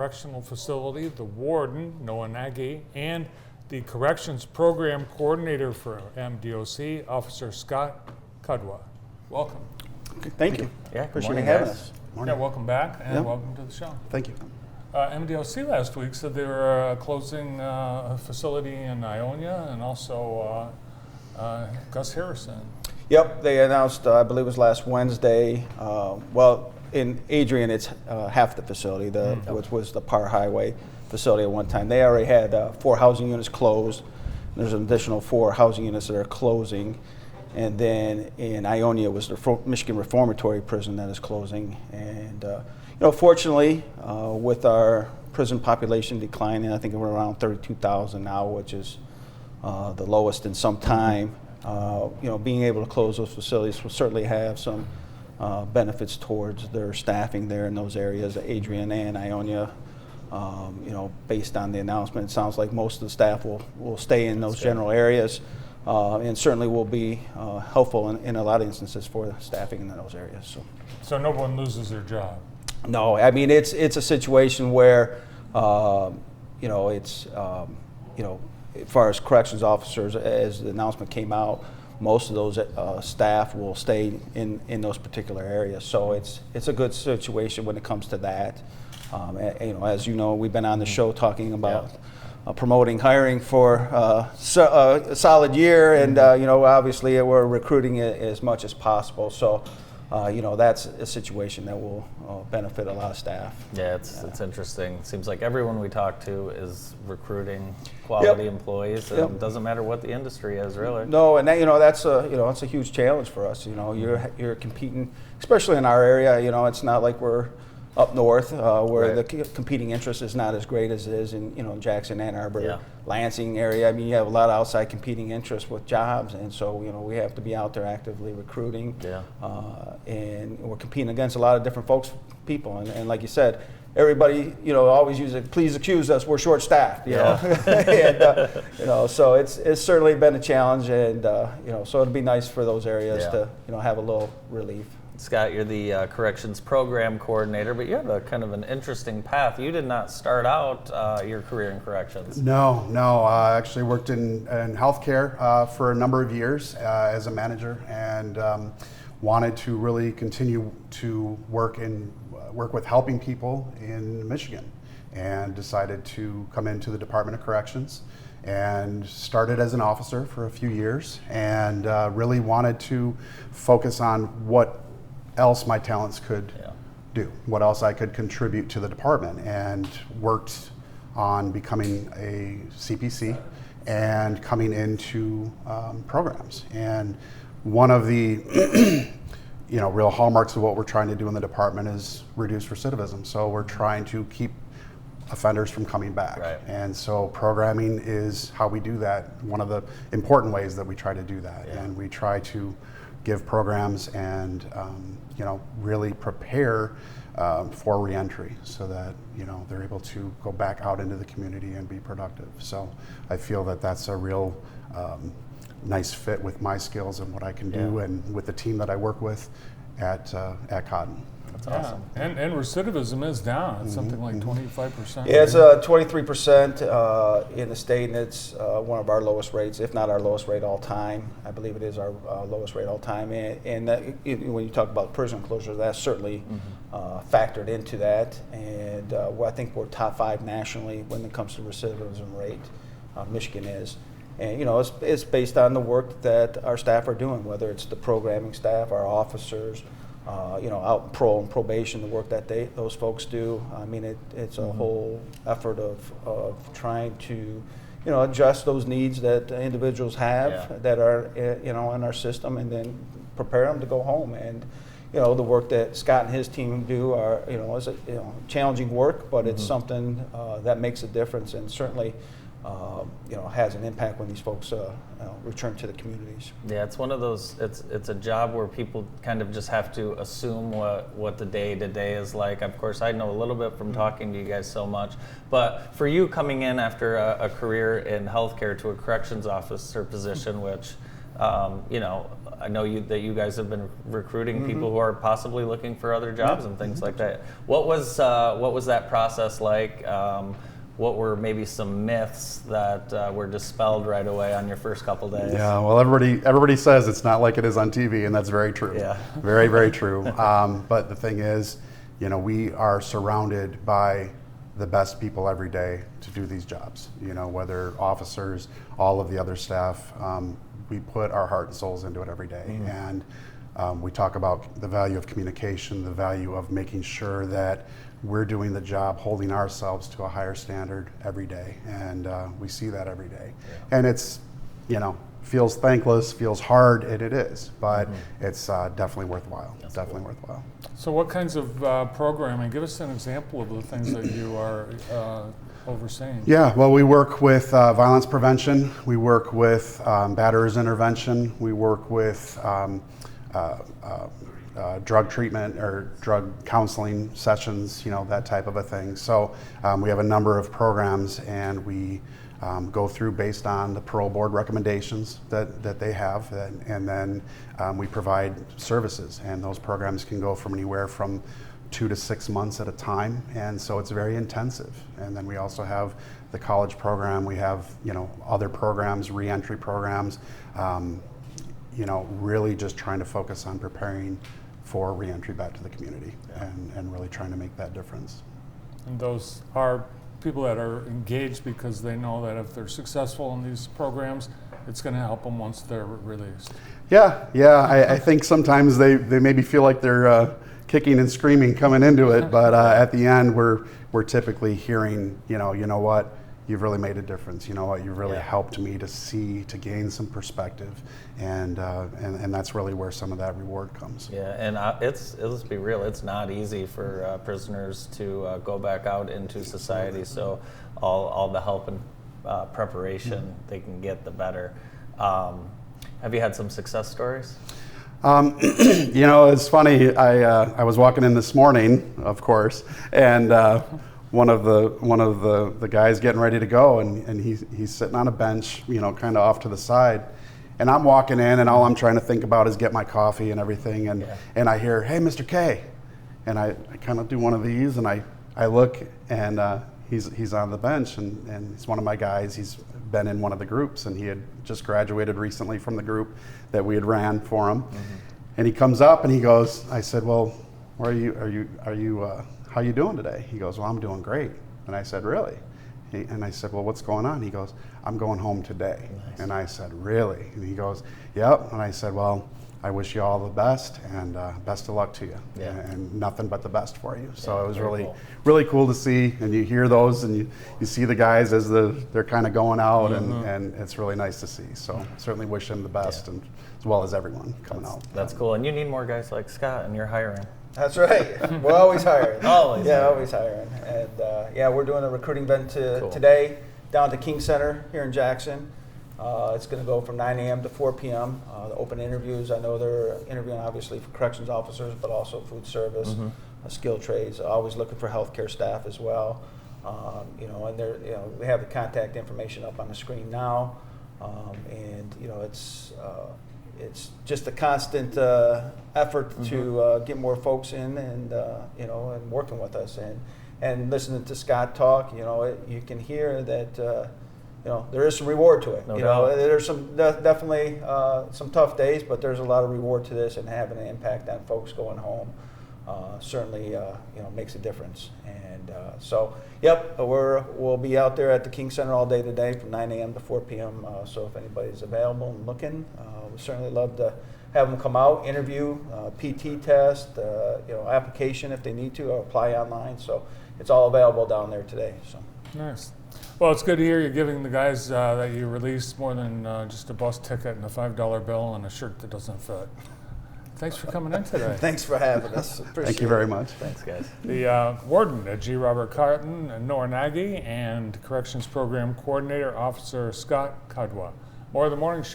Correctional Facility, the Warden, Nagy, and the Corrections Program Coordinator for MDOC, Officer Scott Kudwa. Welcome. Okay, thank you. Yeah, appreciate you having us. Yeah, welcome back and welcome to the show. Thank you. MDOC last week said they were closing a facility in Ionia and also Gus Harrison. Yep, they announced, I believe it was last Wednesday. Well, in Adrian, it's half the facility, which was the Par Highway facility at one time. They already had 4 housing units closed. There's an additional 4 housing units that are closing. And then in Ionia was the Michigan Reformatory Prison that is closing. And fortunately, with our prison population declining, I think we're around 32,000 now, which is the lowest in some time. Being able to close those facilities will certainly have some benefits towards their staffing there in those areas, Adrian and Ionia. Based on the announcement, it sounds like most of the staff will stay in those general areas, and certainly will be helpful in a lot of instances for the staffing in those areas. So no one loses their job? No, I mean it's a situation where it's as far as corrections officers, as the announcement came out, most of those staff will stay in those particular areas. So it's a good situation when it comes to that. As you know, we've been on the show talking about promoting hiring for a solid year, and obviously we're recruiting as much as possible. So that's a situation that will benefit a lot of staff. Yeah, it's interesting. It seems like everyone we talk to is recruiting quality employees, and it doesn't matter what the industry is, really. No, and that's a huge challenge for us. You're competing, especially in our area. It's not like we're up north where the competing interest is not as great as it is in Jackson, Ann Arbor, Lansing area. I mean, you have a lot of outside competing interests with jobs, and so we have to be out there actively recruiting. And we're competing against a lot of different people, and like you said, everybody always please accuse us, we're short staffed. And, so it's certainly been a challenge, and so it'd be nice for those areas to have a little relief. Scott, you're the Corrections Program Coordinator, but you have a kind of an interesting path. You did not start out your career in corrections. No. I actually worked in healthcare for a number of years as a manager, and wanted to really continue to work with helping people in Michigan, and decided to come into the Department of Corrections and started as an officer for a few years, and really wanted to focus on what else my talents could do, what else I could contribute to the department, and worked on becoming a CPC and coming into programs. And one of the real hallmarks of what we're trying to do in the department is reduce recidivism. So we're trying to keep offenders from coming back. And so programming is how we do that, one of the important ways that we try to do that. And we try to give programs and really prepare for reentry, so that they're able to go back out into the community and be productive. So I feel that that's a real nice fit with my skills and what I can do, and with the team that I work with at Cotton. That's awesome. And recidivism is down. It's something like 25%. Yeah, it's 23% in the state, and it's one of our lowest rates, if not our lowest rate all time. I believe it is our lowest rate all time. And when you talk about prison closures, that's certainly factored into that. And I think we're top 5 nationally when it comes to recidivism rate. Michigan is. And it's based on the work that our staff are doing, whether it's the programming staff, our officers, out in parole and probation, the work that those folks do. I mean, it's a whole effort of trying to, address those needs that individuals have that are, in our system, and then prepare them to go home. And, the work that Scott and his team do are, is challenging work, but it's something that makes a difference, and certainly, has an impact when these folks return to the communities. Yeah, it's one of those. It's a job where people kind of just have to assume what the day to day is like. Of course, I know a little bit from talking to you guys so much, but for you coming in after a career in healthcare to a corrections officer position, which I know that you guys have been recruiting people who are possibly looking for other jobs and things like that. What was that process like? What were maybe some myths that were dispelled right away on your first couple days? Yeah, well, everybody says it's not like it is on TV, and that's very true. Yeah. Very, very true. But the thing is, we are surrounded by the best people every day to do these jobs. Whether officers, all of the other staff, we put our heart and souls into it every day. And we talk about the value of communication, the value of making sure that we're doing the job, holding ourselves to a higher standard every day, and we see that every day. Yeah. And it's, feels thankless, feels hard, and it is, but it's definitely worthwhile. It's definitely worthwhile. So what kinds of programming, give us an example of the things that you are overseeing. Yeah, well, we work with violence prevention, we work with batterers intervention, we work with drug treatment or drug counseling sessions, that type of a thing. So we have a number of programs, and we go through based on the parole board recommendations that they have, and then we provide services, and those programs can go from anywhere from 2 to 6 months at a time, and so it's very intensive. And then we also have the college program, we have other programs, reentry programs, really just trying to focus on preparing for reentry back to the community, and really trying to make that difference. And those are people that are engaged because they know that if they're successful in these programs, it's going to help them once they're released. Yeah, I think sometimes they maybe feel like they're kicking and screaming coming into it, but at the end we're typically hearing, you know what, you've really made a difference. You know what, you've really helped me to gain some perspective, and that's really where some of that reward comes. Yeah, and let's be real, it's not easy for prisoners to go back out into society. So all the help and preparation they can get, the better. Have you had some success stories? It's funny. I was walking in this morning, of course, and one of the guys getting ready to go, and he's sitting on a bench, kind of off to the side, and I'm walking in, and all I'm trying to think about is get my coffee and everything, and I hear, "Hey, Mr. K," and I kind of do one of these, and I look, and he's on the bench, and he's one of my guys. He's been in one of the groups, and he had just graduated recently from the group that we had ran for him. And he comes up and he goes, I said, "Well, where are you how you doing today?" He goes, "Well, I'm doing great." And I said, "Really?" And I said, "Well, what's going on?" He goes, "I'm going home today." Nice. And I said, "Really?" And he goes, "Yep." And I said, "Well, I wish you all the best, and best of luck to you, and nothing but the best for you." So it was really cool to see, and you hear those, and you see the guys as they're kind of going out, and it's really nice to see. So certainly wish him the best, and as well as everyone coming out. That's cool, and you need more guys like Scott, and you're hiring. That's right. We're always hiring. Always hiring. And we're doing a recruiting event today down at the King Center here in Jackson. It's going to go from 9 a.m. to 4 p.m. The open interviews, I know they're interviewing obviously for corrections officers, but also food service, skilled trades. Always looking for healthcare staff as well. And they're, we have the contact information up on the screen now, and it's just a constant effort to get more folks in, and and working with us, and listening to Scott talk. You can hear that. There is some reward to it. No doubt. There's some definitely some tough days, but there's a lot of reward to this, and having an impact on folks going home certainly makes a difference. And we'll be out there at the King Center all day today from 9 a.m. to 4 p.m. So if anybody's available and looking, we'd certainly love to have them come out, interview, PT test, application if they need to, or apply online. So it's all available down there today. So nice. Well, it's good to hear you're giving the guys that you released more than just a bus ticket and a $5 bill and a shirt that doesn't fit. Thanks for coming in today. Thanks for having us. Thank you very much. Thanks, guys. The Warden, G. Robert Cotton, and Nagy, and Corrections Program Coordinator, Officer Scott Kudwa. More of the morning show.